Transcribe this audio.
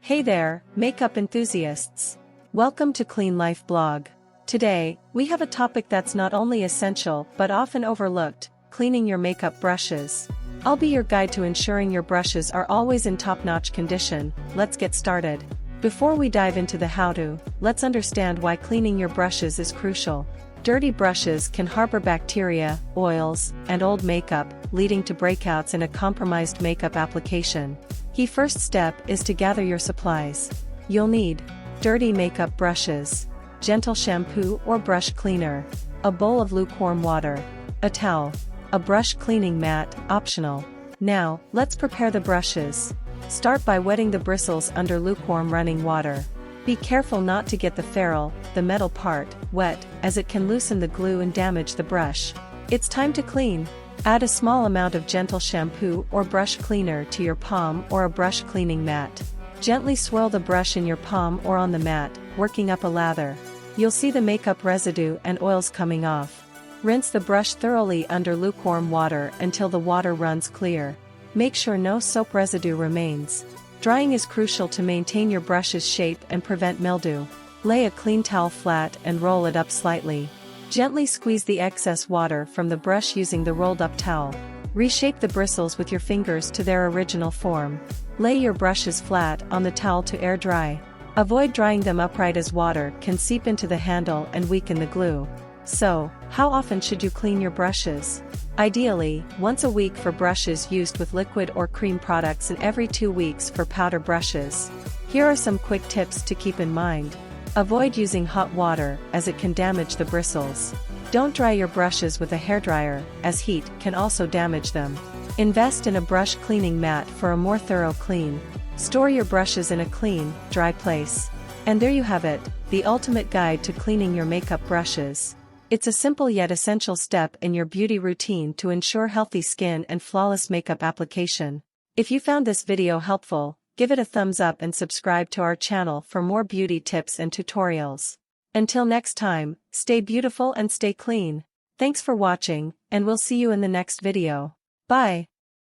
Hey there, makeup enthusiasts. Welcome to Clean Life Blog. Today, we have a topic that's not only essential but often overlooked: cleaning your makeup brushes. I'll be your guide to ensuring your brushes are always in top-notch condition. Let's get started. Before we dive into the how-to, let's understand why cleaning your brushes is crucial. Dirty brushes can harbor bacteria, oils, and old makeup, leading to breakouts and a compromised makeup application. The first step is to gather your supplies. You'll need dirty makeup brushes, gentle shampoo or brush cleaner, a bowl of lukewarm water, a towel, a brush cleaning mat, optional. Now, let's prepare the brushes. Start by wetting the bristles under lukewarm running water. Be careful not to get the ferrule, the metal part, wet, as it can loosen the glue and damage the brush. It's time to clean. Add a small amount of gentle shampoo or brush cleaner to your palm or a brush cleaning mat. Gently swirl the brush in your palm or on the mat, working up a lather. You'll see the makeup residue and oils coming off. Rinse the brush thoroughly under lukewarm water until the water runs clear. Make sure no soap residue remains. Drying is crucial to maintain your brush's shape and prevent mildew. Lay a clean towel flat and roll it up slightly. Gently squeeze the excess water from the brush using the rolled-up towel. Reshape the bristles with your fingers to their original form. Lay your brushes flat on the towel to air dry. Avoid drying them upright as water can seep into the handle and weaken the glue. So, how often should you clean your brushes? Ideally, once a week for brushes used with liquid or cream products and every 2 weeks for powder brushes. Here are some quick tips to keep in mind. Avoid using hot water, as it can damage the bristles. Don't dry your brushes with a hairdryer, as heat can also damage them. Invest in a brush cleaning mat for a more thorough clean. Store your brushes in a clean, dry place. And there you have it, the ultimate guide to cleaning your makeup brushes. It's a simple yet essential step in your beauty routine to ensure healthy skin and flawless makeup application. If you found this video helpful, give it a thumbs up and subscribe to our channel for more beauty tips and tutorials. Until next time, stay beautiful and stay clean. Thanks for watching, and we'll see you in the next video. Bye.